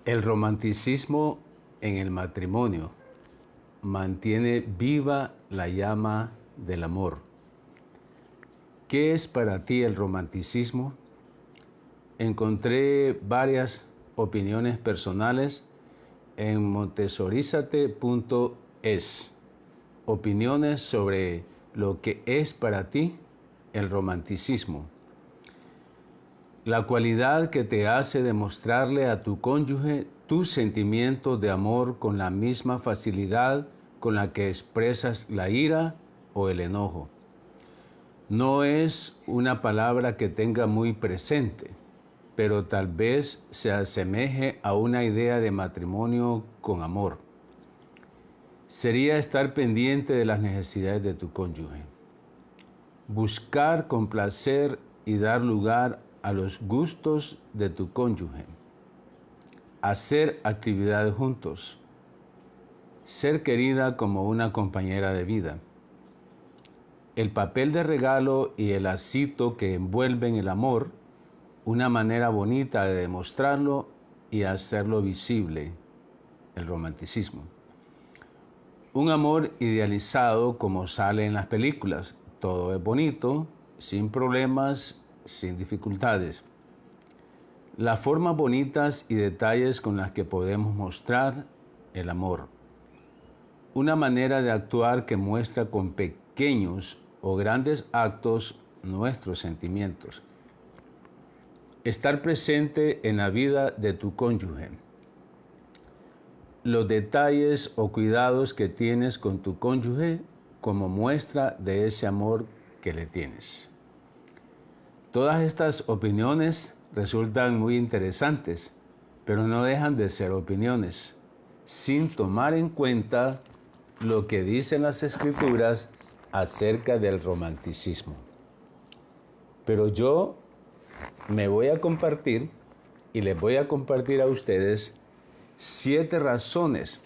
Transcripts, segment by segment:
El romanticismo en el matrimonio mantiene viva la llama del amor. ¿Qué es para ti el romanticismo? Encontré varias opiniones personales en montessorizate.es. Opiniones sobre lo que es para ti el romanticismo. La cualidad que te hace demostrarle a tu cónyuge tus sentimientos de amor con la misma facilidad con la que expresas la ira o el enojo. No es una palabra que tenga muy presente, pero tal vez se asemeje a una idea de matrimonio con amor. Sería estar pendiente de las necesidades de tu cónyuge. Buscar complacer y dar lugar a los gustos de tu cónyuge. Hacer actividades juntos. Ser querida como una compañera de vida. El papel de regalo y el lacito que envuelven el amor, una manera bonita de demostrarlo y hacerlo visible, el romanticismo. Un amor idealizado como sale en las películas. Todo es bonito, sin problemas, sin dificultades. Las formas bonitas y detalles con las que podemos mostrar el amor. Una manera de actuar que muestra con pequeños o grandes actos nuestros sentimientos. Estar presente en la vida de tu cónyuge. Los detalles o cuidados que tienes con tu cónyuge como muestra de ese amor que le tienes. Todas estas opiniones resultan muy interesantes, pero no dejan de ser opiniones, sin tomar en cuenta lo que dicen las Escrituras acerca del romanticismo. Pero yo me voy a compartir y les voy a compartir a ustedes 7 razones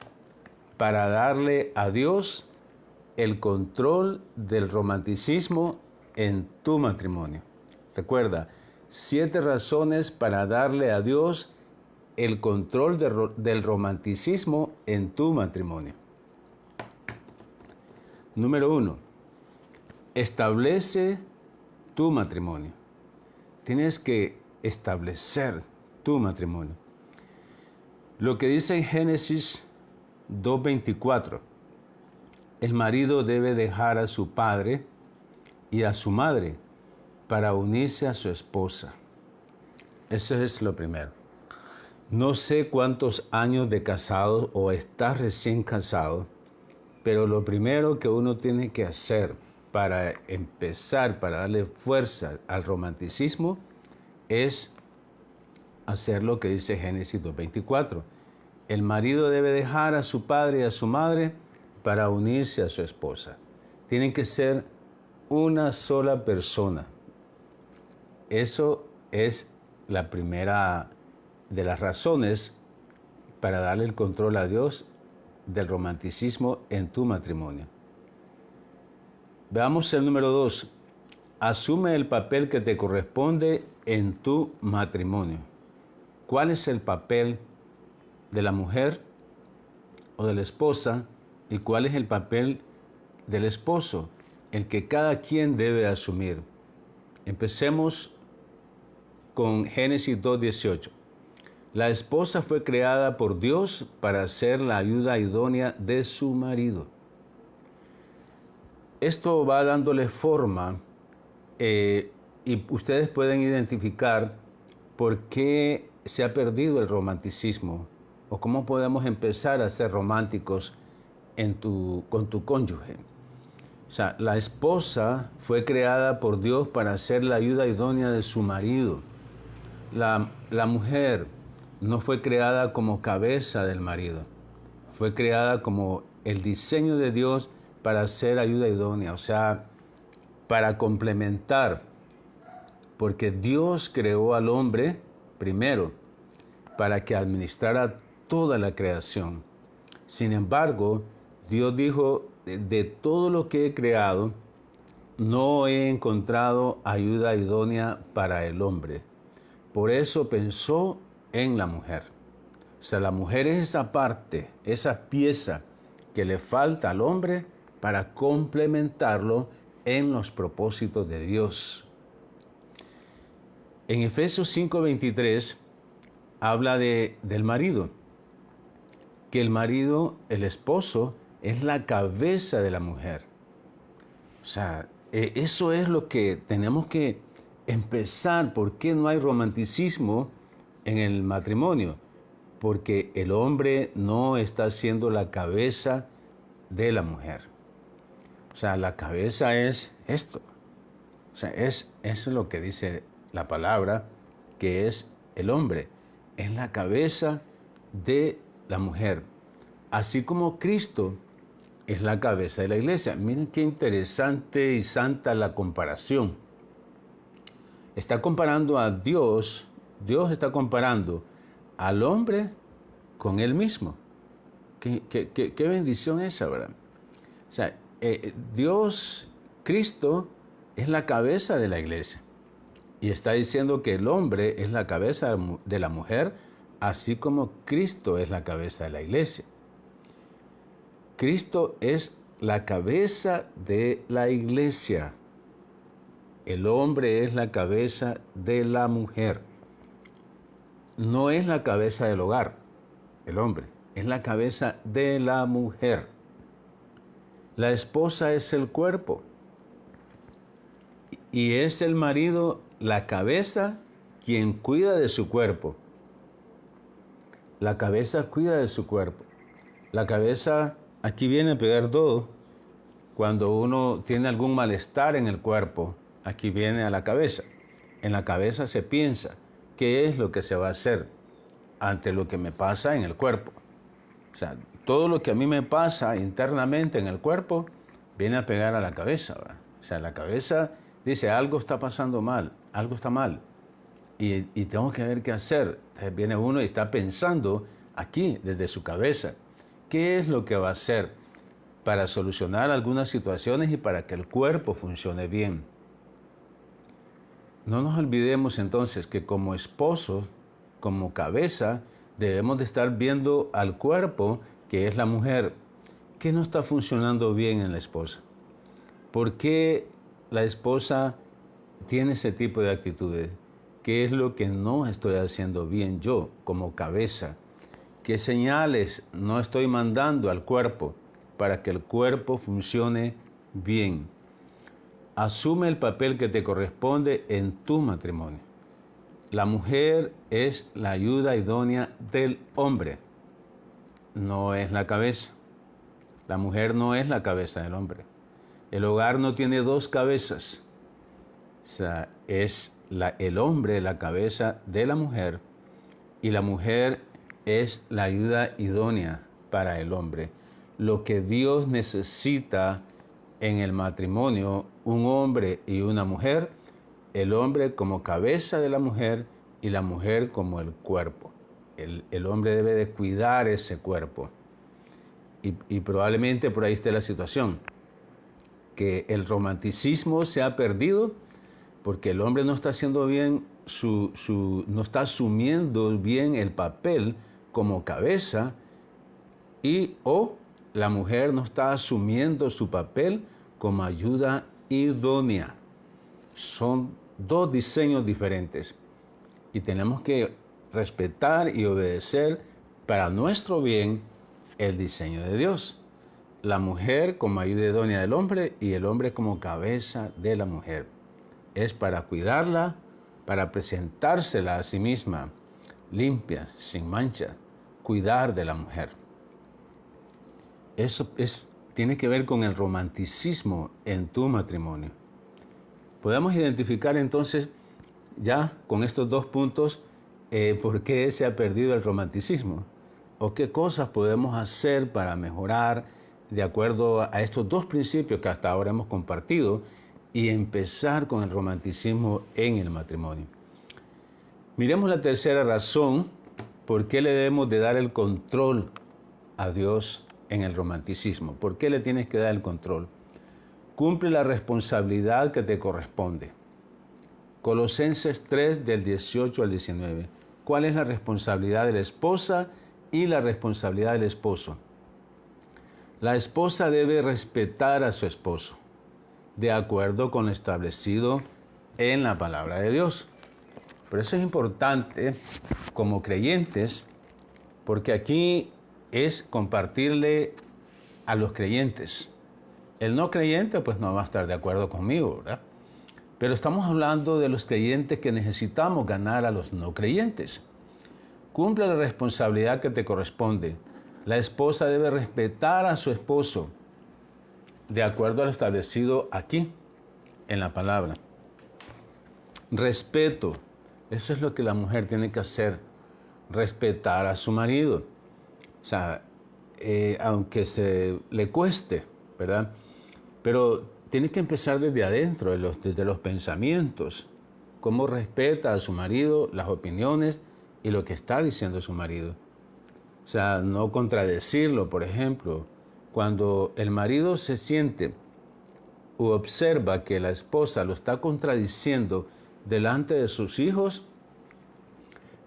para darle a Dios el control del romanticismo en tu matrimonio. Recuerda, 7 razones para darle a Dios el control del romanticismo en tu matrimonio. Número 1. Establece tu matrimonio. Tienes que establecer tu matrimonio. Lo que dice en Génesis 2:24, el marido debe dejar a su padre y a su madre para unirse a su esposa. Eso es lo primero. No sé cuántos años de casado o estás recién casado, pero lo primero que uno tiene que hacer para empezar, para darle fuerza al romanticismo, es hacer lo que dice Génesis 2:24. El marido debe dejar a su padre y a su madre para unirse a su esposa. Tienen que ser una sola persona. Eso es la primera de las razones para darle el control a Dios del romanticismo en tu matrimonio. Veamos el número 2. Asume el papel que te corresponde en tu matrimonio. ¿Cuál es el papel de la mujer o de la esposa y cuál es el papel del esposo? El que cada quien debe asumir. Empecemos con Génesis 2:18. La esposa fue creada por Dios para ser la ayuda idónea de su marido. Esto va dándole forma y ustedes pueden identificar por qué se ha perdido el romanticismo o cómo podemos empezar a ser románticos con tu cónyuge. O sea, la esposa fue creada por Dios para ser la ayuda idónea de su marido. La mujer no fue creada como cabeza del marido, fue creada como el diseño de Dios para ser ayuda idónea, o sea, para complementar, porque Dios creó al hombre primero para que administrara toda la creación. Sin embargo, Dios dijo, de todo lo que he creado, no he encontrado ayuda idónea para el hombre. Por eso pensó en la mujer. O sea, la mujer es esa parte, esa pieza que le falta al hombre para complementarlo en los propósitos de Dios. En Efesios 5:23 habla del marido, que el marido, el esposo, es la cabeza de la mujer. O sea, eso es lo que tenemos que empezar. ¿Por qué no hay romanticismo en el matrimonio? Porque el hombre no está siendo la cabeza de la mujer. O sea, la cabeza es esto. O sea, eso es lo que dice la palabra, que es el hombre. Es la cabeza de la mujer. Así como Cristo es la cabeza de la iglesia. Miren qué interesante y santa la comparación. Está comparando a Dios. Dios está comparando al hombre con él mismo. Qué bendición esa, ¿verdad? O sea, Dios, Cristo, es la cabeza de la iglesia. Y está diciendo que el hombre es la cabeza de la mujer, así como Cristo es la cabeza de la iglesia. Cristo es la cabeza de la iglesia. El hombre es la cabeza de la mujer. No es la cabeza del hogar, el hombre. Es la cabeza de la mujer. La esposa es el cuerpo. Y es el marido, la cabeza, quien cuida de su cuerpo. La cabeza cuida de su cuerpo. La cabeza, aquí viene a pegar todo. Cuando uno tiene algún malestar en el cuerpo, aquí viene a la cabeza. En la cabeza se piensa qué es lo que se va a hacer ante lo que me pasa en el cuerpo. O sea, todo lo que a mí me pasa internamente en el cuerpo viene a pegar a la cabeza, ¿verdad? O sea, la cabeza dice, algo está pasando mal, algo está mal. Y tengo que ver qué hacer. Entonces viene uno y está pensando aquí, desde su cabeza, qué es lo que va a hacer para solucionar algunas situaciones y para que el cuerpo funcione bien. No nos olvidemos entonces que como esposos, como cabeza, debemos de estar viendo al cuerpo, que es la mujer. ¿Qué no está funcionando bien en la esposa? ¿Por qué la esposa tiene ese tipo de actitudes? ¿Qué es lo que no estoy haciendo bien yo como cabeza? ¿Qué señales no estoy mandando al cuerpo para que el cuerpo funcione bien? Asume el papel que te corresponde en tu matrimonio. La mujer es la ayuda idónea del hombre, no es la cabeza. La mujer no es la cabeza del hombre. El hogar no tiene dos cabezas. O sea, es el hombre la cabeza de la mujer y la mujer es la ayuda idónea para el hombre. Lo que Dios necesita en el matrimonio, un hombre y una mujer, el hombre como cabeza de la mujer y la mujer como el cuerpo. El hombre debe de cuidar ese cuerpo. Y probablemente por ahí esté la situación, que el romanticismo se ha perdido porque el hombre no está haciendo bien no está asumiendo bien el papel como cabeza o la mujer no está asumiendo su papel como ayuda idónea. Son dos diseños diferentes y tenemos que respetar y obedecer para nuestro bien el diseño de Dios. La mujer como ayuda idónea del hombre y el hombre como cabeza de la mujer. Es para cuidarla, para presentársela a sí misma, limpia, sin mancha, cuidar de la mujer. Eso tiene que ver con el romanticismo en tu matrimonio. Podemos identificar entonces ya con estos dos puntos por qué se ha perdido el romanticismo o qué cosas podemos hacer para mejorar de acuerdo a estos dos principios que hasta ahora hemos compartido y empezar con el romanticismo en el matrimonio. Miremos la tercera razón por qué le debemos de dar el control a Dios en el romanticismo. ¿Por qué le tienes que dar el control? Cumple la responsabilidad que te corresponde. Colosenses 3 del 18 al 19. ¿Cuál es la responsabilidad de la esposa y la responsabilidad del esposo. La esposa debe respetar a su esposo, de acuerdo con lo establecido en la palabra de Dios. Por eso es importante, como creyentes, porque aquí es compartirle a los creyentes. El no creyente pues no va a estar de acuerdo conmigo, ¿verdad? Pero estamos hablando de los creyentes que necesitamos ganar a los no creyentes. Cumple la responsabilidad que te corresponde. La esposa debe respetar a su esposo de acuerdo a lo establecido aquí en la palabra. Respeto. Eso es lo que la mujer tiene que hacer. Respetar a su marido. O sea, aunque se le cueste, ¿verdad? Pero tiene que empezar desde adentro, desde los pensamientos. Cómo respeta a su marido, las opiniones y lo que está diciendo su marido. O sea, no contradecirlo, por ejemplo. Cuando el marido se siente o observa que la esposa lo está contradiciendo delante de sus hijos,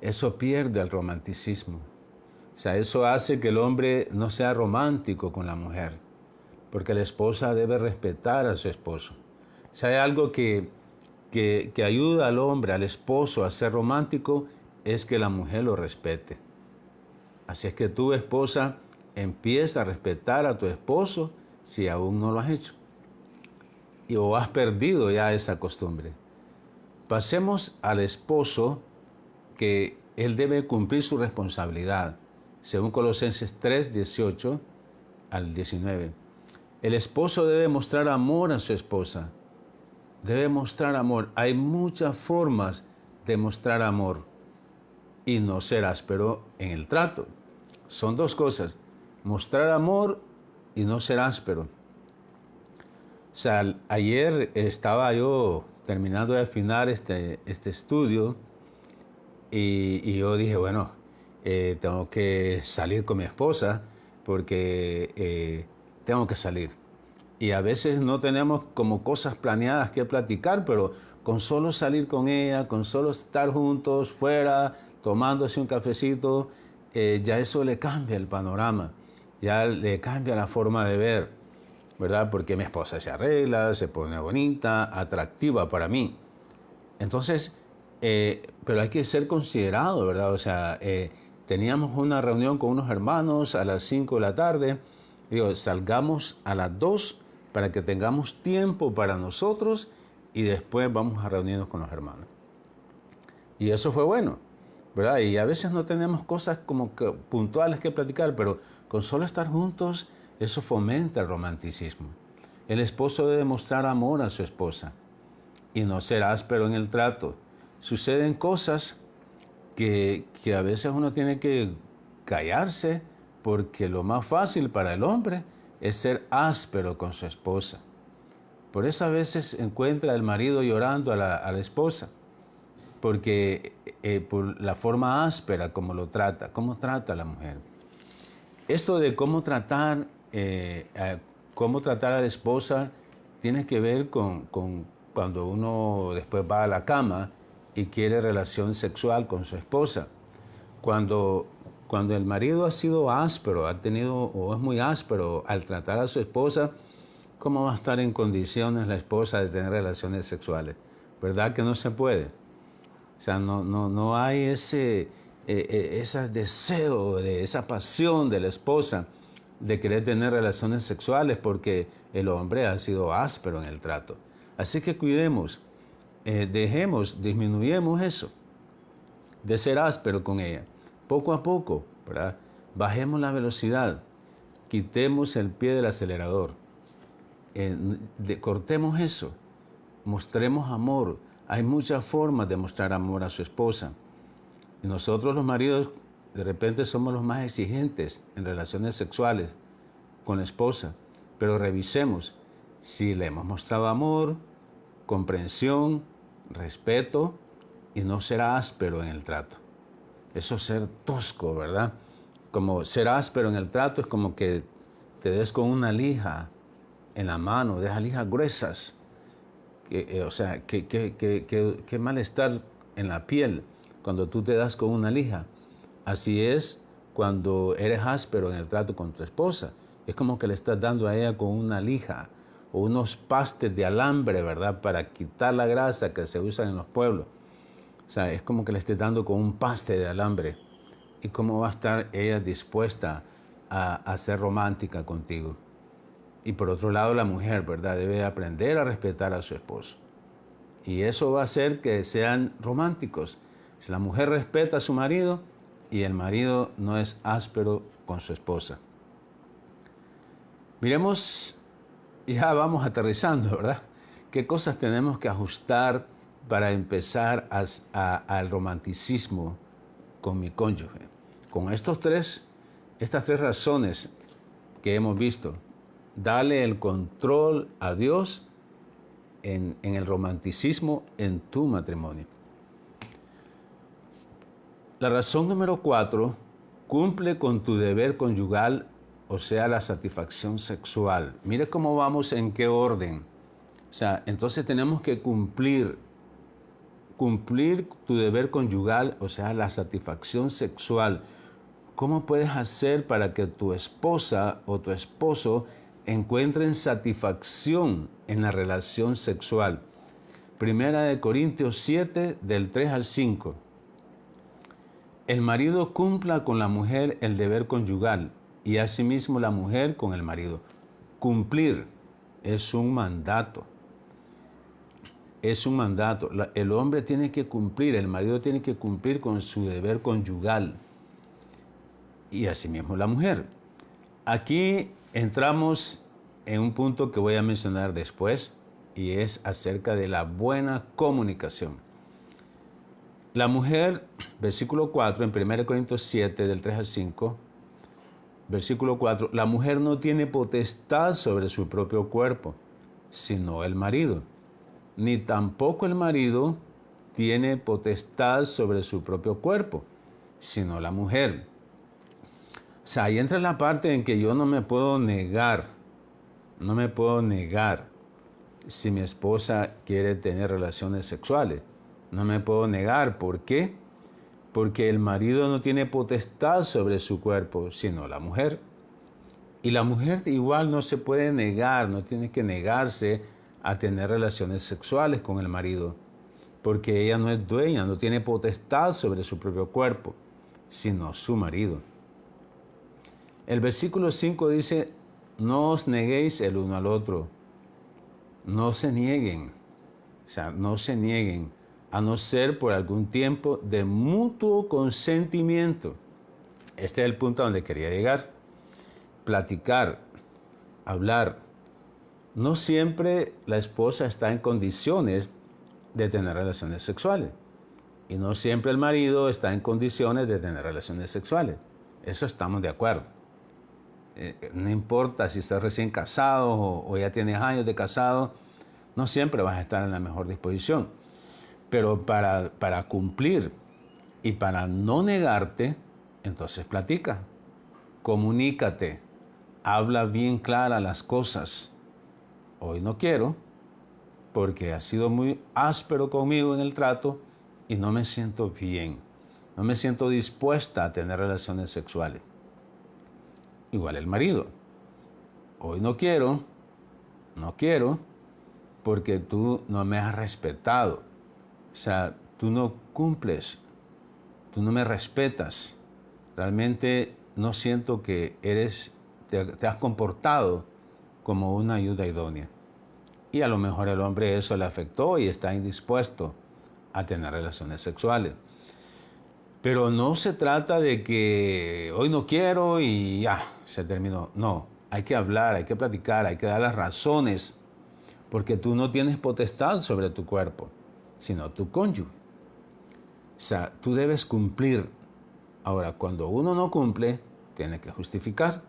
eso pierde el romanticismo. O sea, eso hace que el hombre no sea romántico con la mujer, porque la esposa debe respetar a su esposo. O sea, hay algo que ayuda al hombre, al esposo, a ser romántico, es que la mujer lo respete. Así es que tu esposa empieza a respetar a tu esposo si aún no lo has hecho. O has perdido ya esa costumbre. Pasemos al esposo, que él debe cumplir su responsabilidad, según Colosenses 3, 18 al 19. El esposo debe mostrar amor a su esposa. Debe mostrar amor. Hay muchas formas de mostrar amor y no ser áspero en el trato. Son dos cosas: mostrar amor y no ser áspero. O sea, ayer estaba yo terminando de afinar este estudio y yo dije, bueno, tengo que salir con mi esposa porque tengo que salir. Y a veces no tenemos como cosas planeadas que platicar, pero con solo salir con ella, con solo estar juntos, fuera, tomándose un cafecito, ya eso le cambia el panorama, ya le cambia la forma de ver, ¿verdad? Porque mi esposa se arregla, se pone bonita, atractiva para mí. Entonces, pero hay que ser considerado, ¿verdad? O sea, teníamos una reunión con unos hermanos a las 5 de la tarde. Digo, salgamos a las 2 para que tengamos tiempo para nosotros y después vamos a reunirnos con los hermanos. Y eso fue bueno, ¿verdad? Y a veces no tenemos cosas como que puntuales que platicar, pero con solo estar juntos, eso fomenta el romanticismo. El esposo debe mostrar amor a su esposa y no ser áspero en el trato. Suceden cosas que a veces uno tiene que callarse, porque lo más fácil para el hombre es ser áspero con su esposa. Por eso a veces encuentra el marido llorando a la esposa, porque por la forma áspera como lo trata, cómo trata a la mujer. Esto de cómo tratar a la esposa tiene que ver con cuando uno después va a la cama y quiere relación sexual con su esposa. Cuando el marido ha sido áspero, ha tenido o es muy áspero al tratar a su esposa, ¿cómo va a estar en condiciones la esposa de tener relaciones sexuales? ¿Verdad que no se puede? O sea, no hay ese deseo, esa pasión de la esposa de querer tener relaciones sexuales porque el hombre ha sido áspero en el trato. Así que cuidemos, disminuyamos eso, de ser áspero con ella. Poco a poco, ¿verdad? Bajemos la velocidad, quitemos el pie del acelerador, cortemos eso, mostremos amor. Hay muchas formas de mostrar amor a su esposa. Y nosotros los maridos de repente somos los más exigentes en relaciones sexuales con la esposa, pero revisemos si le hemos mostrado amor, comprensión, respeto y no ser áspero en el trato. Eso es ser tosco, ¿verdad? Como ser áspero en el trato es como que te des con una lija en la mano, de esas lijas gruesas. O sea, qué malestar en la piel cuando tú te das con una lija. Así es cuando eres áspero en el trato con tu esposa. Es como que le estás dando a ella con una lija o unos pastes de alambre, ¿verdad? Para quitar la grasa que se usa en los pueblos. O sea, es como que le estés dando con un paste de alambre. ¿Y cómo va a estar ella dispuesta a ser romántica contigo? Y por otro lado, la mujer, ¿verdad? Debe aprender a respetar a su esposo. Y eso va a hacer que sean románticos. Si la mujer respeta a su marido y el marido no es áspero con su esposa. Miremos, ya vamos aterrizando, ¿verdad? ¿Qué cosas tenemos que ajustar para empezar al romanticismo con mi cónyuge? Con estas tres razones que hemos visto, dale el control a Dios en el romanticismo en tu matrimonio. La razón número 4, cumple con tu deber conyugal, o sea, la satisfacción sexual. Mire cómo vamos, en qué orden. O sea, entonces tenemos que cumplir tu deber conyugal, o sea, la satisfacción sexual. ¿Cómo puedes hacer para que tu esposa o tu esposo encuentren satisfacción en la relación sexual? Primera de Corintios 7, del 3 al 5. El marido cumpla con la mujer el deber conyugal y asimismo la mujer con el marido. Cumplir es un mandato. Es un mandato. El hombre tiene que cumplir, el marido tiene que cumplir con su deber conyugal. Y asimismo la mujer. Aquí entramos en un punto que voy a mencionar después y es acerca de la buena comunicación. La mujer, versículo 4, en 1 Corintios 7, del 3 al 5, versículo 4, la mujer no tiene potestad sobre su propio cuerpo, sino el marido. Ni tampoco el marido tiene potestad sobre su propio cuerpo, sino la mujer. O sea, ahí entra la parte en que yo no me puedo negar si mi esposa quiere tener relaciones sexuales. No me puedo negar. ¿Por qué? Porque el marido no tiene potestad sobre su cuerpo, sino la mujer. Y la mujer igual no se puede negar, no tiene que negarse a tener relaciones sexuales con el marido, porque ella no es dueña, no tiene potestad sobre su propio cuerpo, sino su marido. El versículo 5 dice, no os neguéis el uno al otro. No se nieguen, o sea, no se nieguen, a no ser por algún tiempo de mutuo consentimiento. Este es el punto a donde quería llegar. Platicar, hablar. No siempre la esposa está en condiciones de tener relaciones sexuales. Y no siempre el marido está en condiciones de tener relaciones sexuales. Eso estamos de acuerdo. No importa si estás recién casado o ya tienes años de casado, no siempre vas a estar en la mejor disposición. Pero para cumplir y para no negarte, entonces platica, comunícate, habla bien clara las cosas. Hoy no quiero porque has sido muy áspero conmigo en el trato y no me siento bien, no me siento dispuesta a tener relaciones sexuales. Igual el marido. Hoy no quiero porque tú no me has respetado. O sea, tú no cumples, tú no me respetas. Realmente no siento que te has comportado como una ayuda idónea. Y a lo mejor el hombre eso le afectó y está indispuesto a tener relaciones sexuales. Pero no se trata de que hoy no quiero y ya, se terminó. No, hay que hablar, hay que platicar, hay que dar las razones, porque tú no tienes potestad sobre tu cuerpo, sino tu cónyuge. O sea, tú debes cumplir. Ahora, cuando uno no cumple, tiene que justificar.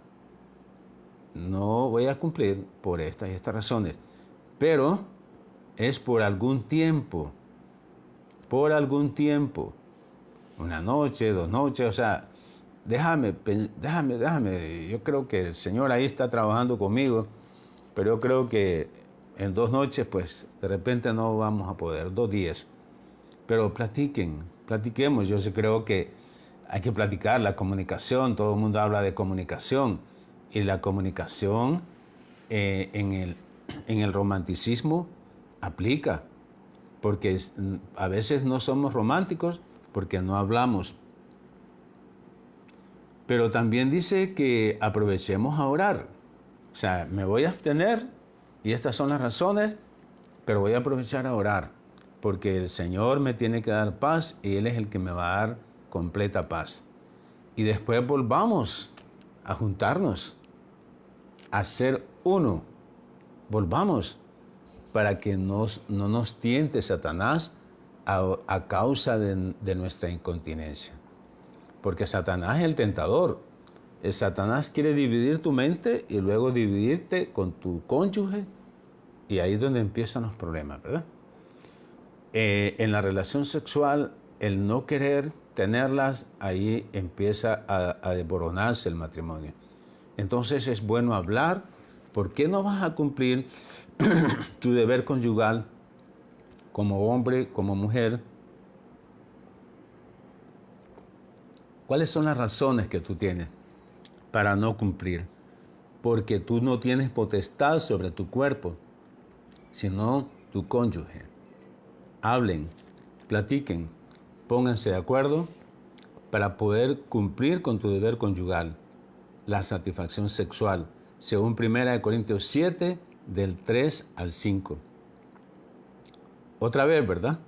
No voy a cumplir por estas y estas razones, pero es por algún tiempo. Por algún tiempo. Una noche, 2 noches, o sea, déjame. Yo creo que el Señor ahí está trabajando conmigo, pero yo creo que en 2 noches, pues, de repente no vamos a poder, 2 días. Pero platiquemos. Yo sí creo que hay que platicar, la comunicación, todo el mundo habla de comunicación. Y la comunicación en el romanticismo aplica, porque a veces no somos románticos porque no hablamos. Pero también dice que aprovechemos a orar. O sea, me voy a abstener y estas son las razones, pero voy a aprovechar a orar, porque el Señor me tiene que dar paz y Él es el que me va a dar completa paz. Y después volvamos a juntarnos, a ser uno. Volvamos para que no nos tiente Satanás a causa de nuestra incontinencia. Porque Satanás es el tentador. El Satanás quiere dividir tu mente y luego dividirte con tu cónyuge. Y ahí es donde empiezan los problemas, ¿verdad? En la relación sexual, el no querer tenerlas, ahí empieza a desboronarse el matrimonio. Entonces es bueno hablar. ¿Por qué no vas a cumplir tu deber conyugal como hombre, como mujer? ¿Cuáles son las razones que tú tienes para no cumplir? Porque tú no tienes potestad sobre tu cuerpo, sino tu cónyuge. Hablen, platiquen, pónganse de acuerdo para poder cumplir con tu deber conyugal, la satisfacción sexual, según 1 Corintios 7, del 3 al 5. Otra vez, ¿verdad?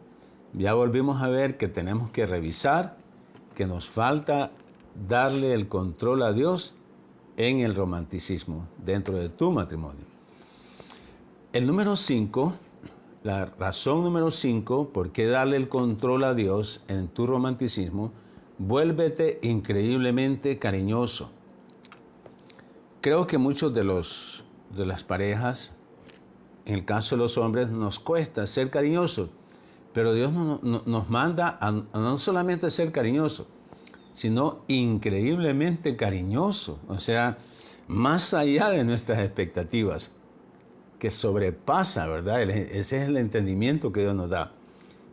Ya volvimos a ver que tenemos que revisar, que nos falta darle el control a Dios en el romanticismo dentro de tu matrimonio. El número 5, la razón número 5, por qué darle el control a Dios en tu romanticismo, vuélvete increíblemente cariñoso. Creo que muchos de las parejas, en el caso de los hombres, nos cuesta ser cariñosos, pero Dios nos manda a no solamente ser cariñosos, sino increíblemente cariñosos, o sea, más allá de nuestras expectativas, que sobrepasa, ¿verdad? Ese es el entendimiento que Dios nos da.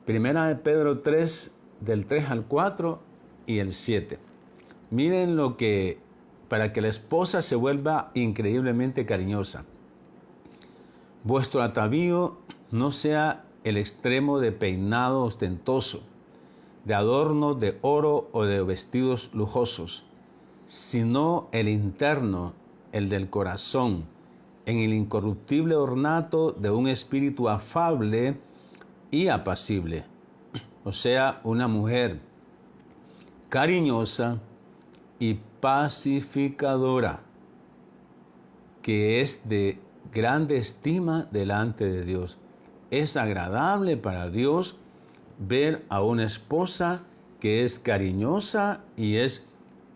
Primera de Pedro 3, del 3 al 4 y el 7. Miren lo que, para que la esposa se vuelva increíblemente cariñosa. Vuestro atavío no sea el extremo de peinado ostentoso, de adornos de oro o de vestidos lujosos, sino el interno, el del corazón, en el incorruptible ornato de un espíritu afable y apacible. O sea, una mujer cariñosa y pacificadora, que es de grande estima delante de Dios. Es agradable para Dios ver a una esposa que es cariñosa y es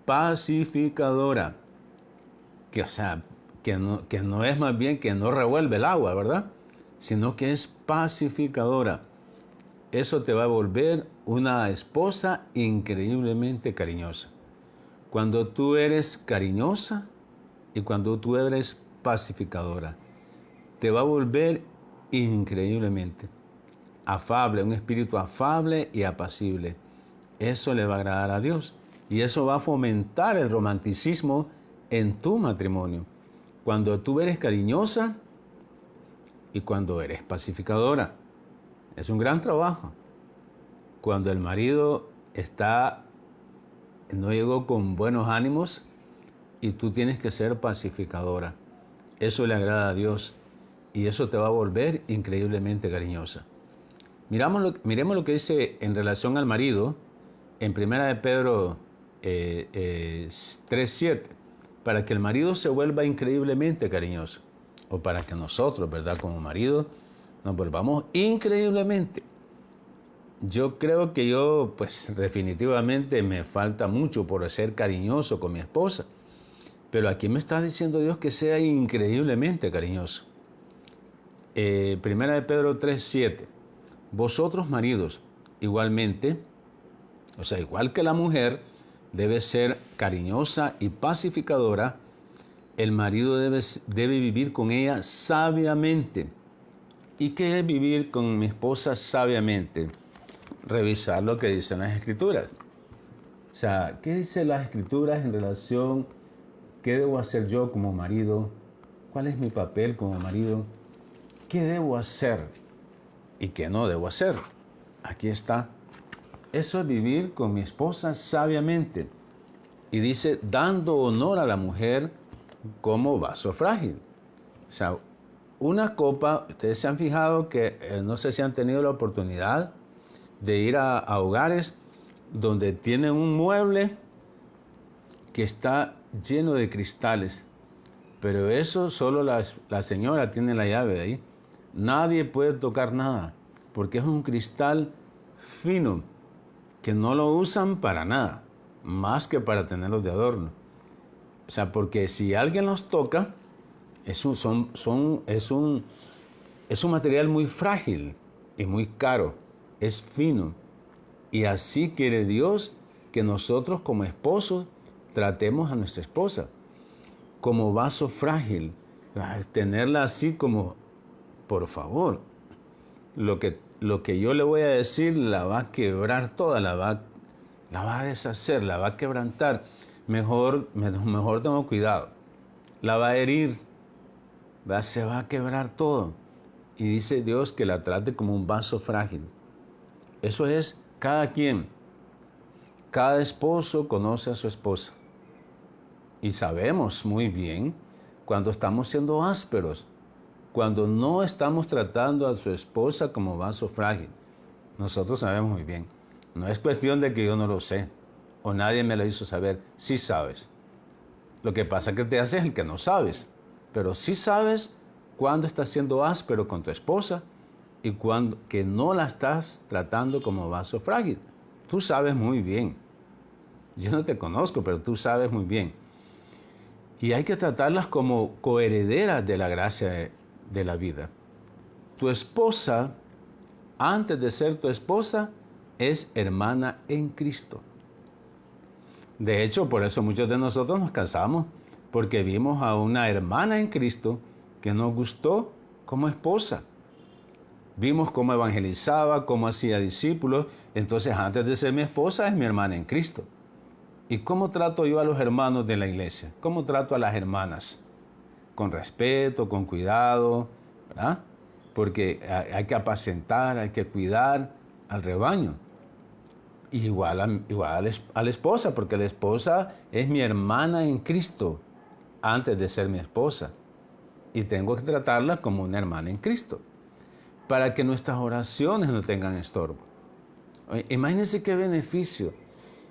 pacificadora. Que, o sea, que no es más bien que no revuelve el agua, ¿verdad? Sino que es pacificadora. Eso te va a volver una esposa increíblemente cariñosa. Cuando tú eres cariñosa y cuando tú eres pacificadora, te va a volver increíblemente afable, un espíritu afable y apacible. Eso le va a agradar a Dios y eso va a fomentar el romanticismo en tu matrimonio. Cuando tú eres cariñosa y cuando eres pacificadora. Es un gran trabajo. Cuando el marido no llegó con buenos ánimos y tú tienes que ser pacificadora. Eso le agrada a Dios y eso te va a volver increíblemente cariñosa. Miremos lo que dice en relación al marido en 1 de Pedro 3:7, para que el marido se vuelva increíblemente cariñoso, o para que nosotros, ¿verdad?, como marido, nos volvamos increíblemente. Yo creo que pues definitivamente me falta mucho por ser cariñoso con mi esposa, pero aquí me está diciendo Dios que sea increíblemente cariñoso. 1 de Pedro 3:7, vosotros maridos, igualmente, o sea, igual que la mujer debe ser cariñosa y pacificadora, el marido debe vivir con ella sabiamente. ¿Y qué es vivir con mi esposa sabiamente? Revisar lo que dicen las Escrituras. O sea, ¿qué dice las Escrituras en relación? ¿Qué debo hacer yo como marido? ¿Cuál es mi papel como marido? ¿Qué debo hacer y qué no debo hacer? Aquí está. Eso es vivir con mi esposa sabiamente. Y dice, dando honor a la mujer como vaso frágil. O sea, una copa, ustedes se han fijado que no sé si han tenido la oportunidad de ir a hogares donde tienen un mueble que está lleno de cristales. Pero eso solo la señora tiene la llave de ahí. Nadie puede tocar nada, porque es un cristal fino, que no lo usan para nada, más que para tenerlos de adorno. O sea, porque si alguien los toca, es un material muy frágil y muy caro, es fino. Y así quiere Dios que nosotros como esposos tratemos a nuestra esposa como vaso frágil. Tenerla así como, por favor, lo que yo le voy a decir la va a quebrar toda, la va a deshacer, la va a quebrantar. Mejor tengo cuidado. La va a herir, se va a quebrar todo. Y dice Dios que la trate como un vaso frágil. Eso es cada quien. Cada esposo conoce a su esposa. Y sabemos muy bien cuando estamos siendo ásperos, cuando no estamos tratando a su esposa como vaso frágil. Nosotros sabemos muy bien. No es cuestión de que yo no lo sé o nadie me lo hizo saber. Sí sabes. Lo que pasa es que te haces el que no sabes. Pero sí sabes cuando estás siendo áspero con tu esposa y cuando que no la estás tratando como vaso frágil. Tú sabes muy bien. Yo no te conozco, pero tú sabes muy bien. Y hay que tratarlas como coherederas de la gracia de la vida. Tu esposa, antes de ser tu esposa, es hermana en Cristo. De hecho, por eso muchos de nosotros nos casamos, porque vimos a una hermana en Cristo que nos gustó como esposa. Vimos cómo evangelizaba, cómo hacía discípulos. Entonces, antes de ser mi esposa, es mi hermana en Cristo. ¿Y cómo trato yo a los hermanos de la iglesia? ¿Cómo trato a las hermanas? Con respeto, con cuidado, ¿verdad? Porque hay que apacentar, hay que cuidar al rebaño. Igual a la esposa, porque la esposa es mi hermana en Cristo antes de ser mi esposa. Y tengo que tratarla como una hermana en Cristo, para que nuestras oraciones no tengan estorbo. Imagínense qué beneficio.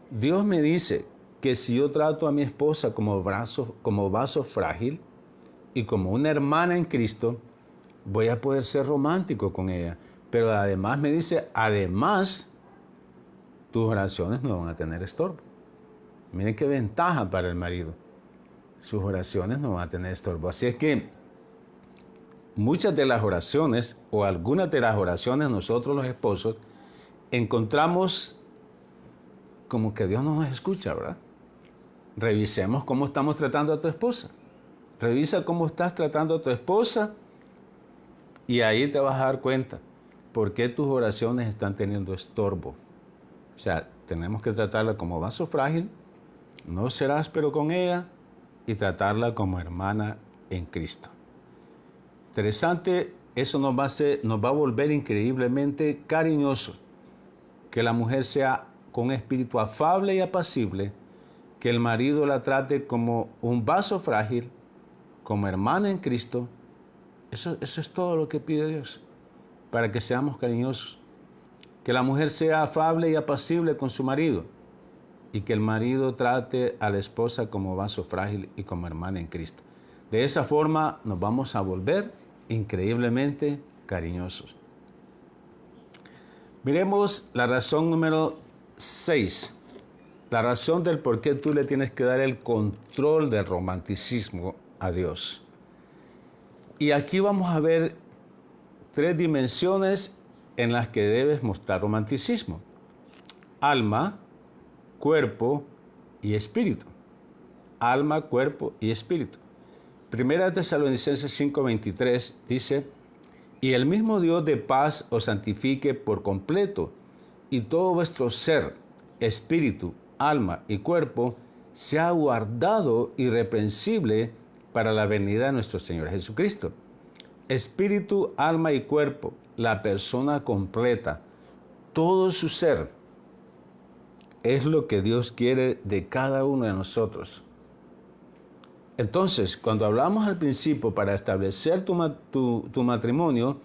Dios me dice que si yo trato a mi esposa como vaso frágil y como una hermana en Cristo, voy a poder ser romántico con ella. Pero además me dice, además, tus oraciones no van a tener estorbo. Miren qué ventaja para el marido. Sus oraciones no van a tener estorbo. Así es que muchas de las oraciones o algunas de las oraciones nosotros los esposos encontramos como que Dios no nos escucha, ¿verdad? Revisemos cómo estamos tratando a tu esposa. Revisa cómo estás tratando a tu esposa y ahí te vas a dar cuenta por qué tus oraciones están teniendo estorbo. O sea, tenemos que tratarla como vaso frágil, no ser áspero con ella y tratarla como hermana en Cristo. Interesante, eso nos va a volver increíblemente cariñosos. Que la mujer sea con espíritu afable y apacible, que el marido la trate como un vaso frágil, como hermana en Cristo. Eso es todo lo que pide Dios, para que seamos cariñosos. Que la mujer sea afable y apacible con su marido, y que el marido trate a la esposa como vaso frágil y como hermana en Cristo. De esa forma nos vamos a volver increíblemente cariñosos. Miremos la razón número 6. La razón del por qué tú le tienes que dar el control del romanticismo a Dios. Y aquí vamos a ver 3 dimensiones en las que debes mostrar romanticismo. Alma, cuerpo y espíritu. Alma, cuerpo y espíritu. Primera Tesalonicenses 5:23 dice: y el mismo Dios de paz os santifique por completo, y todo vuestro ser, espíritu, alma y cuerpo sea guardado irreprensible para la venida de nuestro Señor Jesucristo. Espíritu, alma y cuerpo, la persona completa, todo su ser, es lo que Dios quiere de cada uno de nosotros. Entonces, cuando hablamos al principio para establecer tu matrimonio,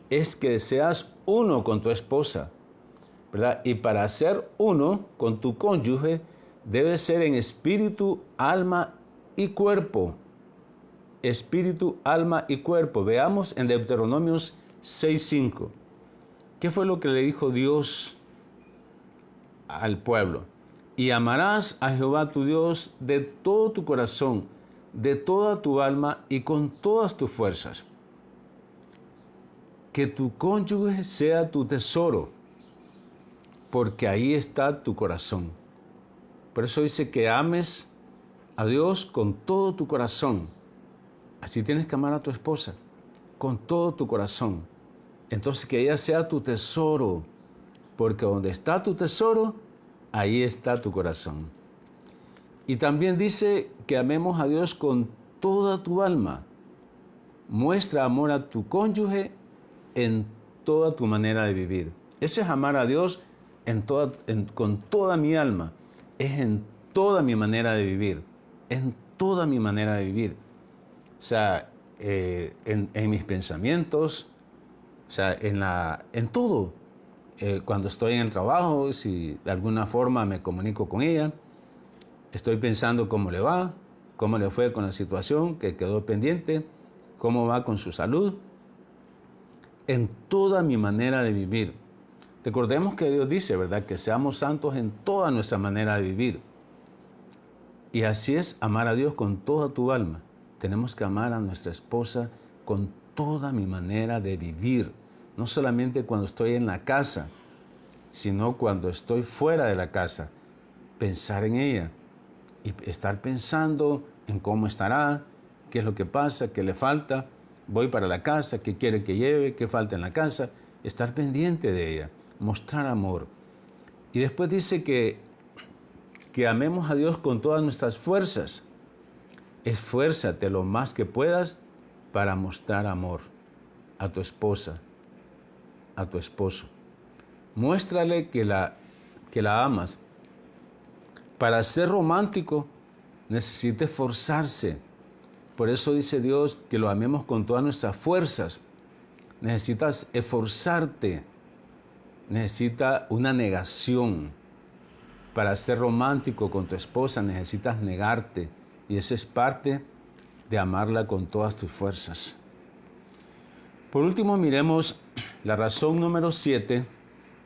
es que seas uno con tu esposa, ¿verdad? Y para ser uno con tu cónyuge, debe ser en espíritu, alma y cuerpo. Espíritu, alma y cuerpo. Veamos en Deuteronomios 6:5. ¿Qué fue lo que le dijo Dios al pueblo? Y amarás a Jehová tu Dios de todo tu corazón, de toda tu alma y con todas tus fuerzas. Que tu cónyuge sea tu tesoro, porque ahí está tu corazón. Por eso dice que ames a Dios con todo tu corazón. Así tienes que amar a tu esposa, con todo tu corazón. Entonces que ella sea tu tesoro, porque donde está tu tesoro, ahí está tu corazón. Y también dice que amemos a Dios con toda tu alma. Muestra amor a tu cónyuge en toda tu manera de vivir. Ese es amar a Dios con toda mi alma. Es en toda mi manera de vivir. En toda mi manera de vivir. O sea, en mis pensamientos, o sea, en todo. Cuando estoy en el trabajo, si de alguna forma me comunico con ella, estoy pensando cómo le va, cómo le fue con la situación que quedó pendiente, cómo va con su salud, en toda mi manera de vivir. Recordemos que Dios dice, ¿verdad?, que seamos santos en toda nuestra manera de vivir. Y así es amar a Dios con toda tu alma. Tenemos que amar a nuestra esposa con toda mi manera de vivir. No solamente cuando estoy en la casa, sino cuando estoy fuera de la casa. Pensar en ella y estar pensando en cómo estará, qué es lo que pasa, qué le falta. Voy para la casa, qué quiere que lleve, qué falta en la casa. Estar pendiente de ella, mostrar amor. Y después dice que amemos a Dios con todas nuestras fuerzas. Esfuérzate lo más que puedas para mostrar amor a tu esposa, a tu esposo. Muéstrale que la amas. Para ser romántico necesita esforzarse. Por eso dice Dios que lo amemos con todas nuestras fuerzas. Necesitas esforzarte. Necesita una negación. Para ser romántico con tu esposa necesitas negarte. Y eso es parte de amarla con todas tus fuerzas. Por último, miremos la razón número 7.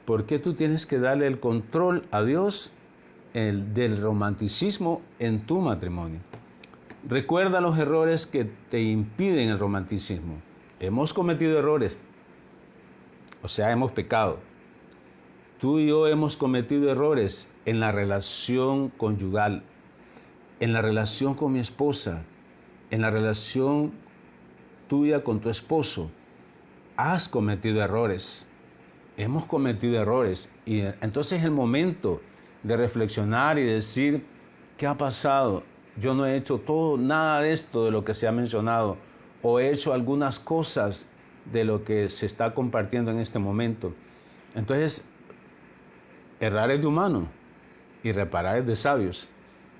¿Por qué tú tienes que darle el control a Dios del romanticismo en tu matrimonio? Recuerda los errores que te impiden el romanticismo. Hemos cometido errores, o sea, hemos pecado. Tú y yo hemos cometido errores en la relación conyugal, en la relación con mi esposa, en la relación tuya con tu esposo. Has cometido errores. Hemos cometido errores. Y entonces es el momento de reflexionar y decir, ¿qué ha pasado? Yo no he hecho nada de esto de lo que se ha mencionado, o he hecho algunas cosas de lo que se está compartiendo en este momento. Entonces, errar es de humano y reparar es de sabios.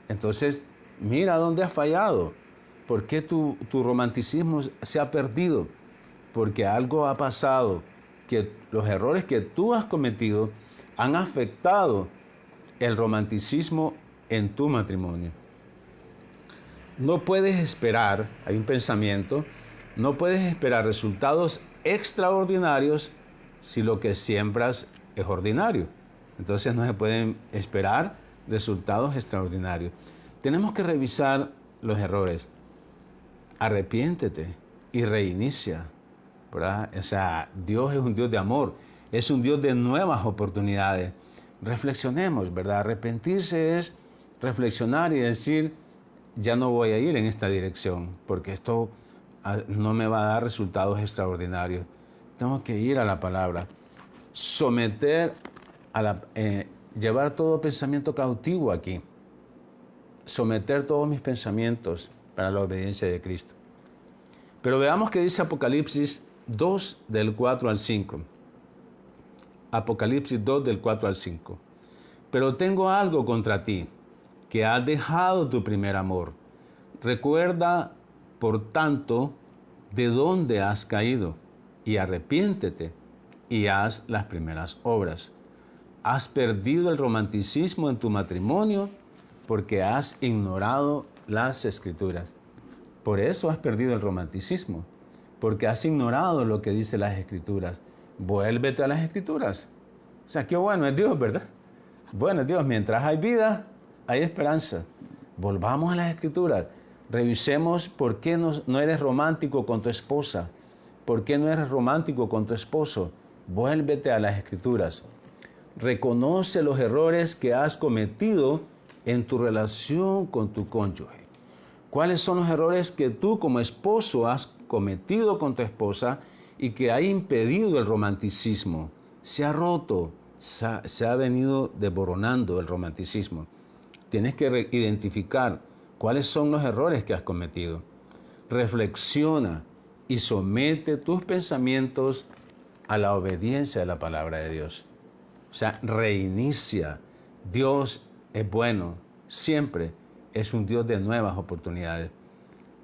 Entonces, mira dónde has fallado. ¿Por qué tu romanticismo se ha perdido? Porque algo ha pasado, que los errores que tú has cometido han afectado el romanticismo en tu matrimonio. No puedes esperar, hay un pensamiento, no puedes esperar resultados extraordinarios si lo que siembras es ordinario. Entonces no se pueden esperar resultados extraordinarios. Tenemos que revisar los errores. Arrepiéntete y reinicia, ¿verdad? O sea, Dios es un Dios de amor, es un Dios de nuevas oportunidades. Reflexionemos, ¿verdad? Arrepentirse es reflexionar y decir, ya no voy a ir en esta dirección, porque esto no me va a dar resultados extraordinarios. Tengo que ir a la palabra, someter llevar todo pensamiento cautivo aquí, someter todos mis pensamientos para la obediencia de Cristo. Pero veamos qué dice Apocalipsis 2 del 4 al 5. Apocalipsis 2 del 4 al 5. Pero tengo algo contra ti, que has dejado tu primer amor. Recuerda, por tanto, de dónde has caído, y arrepiéntete, y haz las primeras obras. Has perdido el romanticismo en tu matrimonio, porque has ignorado las Escrituras. Por eso has perdido el romanticismo, porque has ignorado lo que dice las Escrituras. Vuélvete a las Escrituras. O sea, qué bueno es Dios, ¿verdad? Bueno es Dios, mientras hay vida, hay esperanza. Volvamos a las Escrituras. Revisemos por qué no eres romántico con tu esposa. ¿Por qué no eres romántico con tu esposo? Vuélvete a las Escrituras. Reconoce los errores que has cometido en tu relación con tu cónyuge. ¿Cuáles son los errores que tú como esposo has cometido con tu esposa y que ha impedido el romanticismo? Se ha roto, se ha venido desboronando el romanticismo. Tienes que identificar cuáles son los errores que has cometido. Reflexiona y somete tus pensamientos a la obediencia de la palabra de Dios. O sea, reinicia. Dios es bueno, siempre es un Dios de nuevas oportunidades.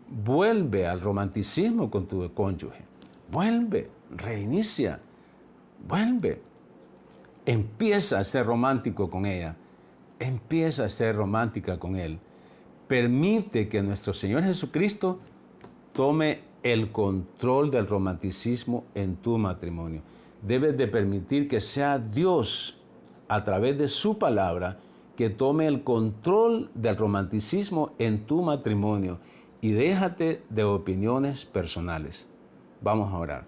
Vuelve al romanticismo con tu cónyuge. Vuelve, reinicia, vuelve. Empieza a ser romántico con ella. Empieza a ser romántica con él. Permite que nuestro Señor Jesucristo tome el control del romanticismo en tu matrimonio. Debes de permitir que sea Dios, a través de su palabra, que tome el control del romanticismo en tu matrimonio y déjate de opiniones personales. Vamos a orar.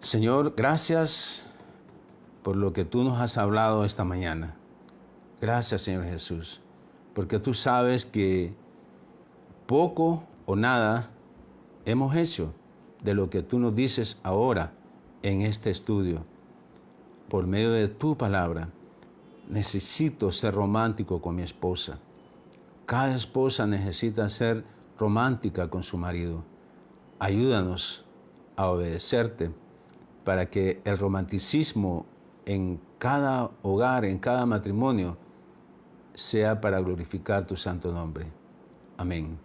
Señor, gracias por lo que tú nos has hablado esta mañana. Gracias, Señor Jesús, porque tú sabes que poco o nada hemos hecho de lo que tú nos dices ahora en este estudio. Por medio de tu palabra, necesito ser romántico con mi esposa. Cada esposa necesita ser romántica con su marido. Ayúdanos a obedecerte para que el romanticismo en cada hogar, en cada matrimonio, sea para glorificar tu santo nombre. Amén.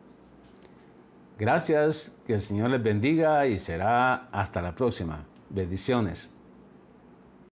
Gracias, que el Señor les bendiga y será hasta la próxima. Bendiciones.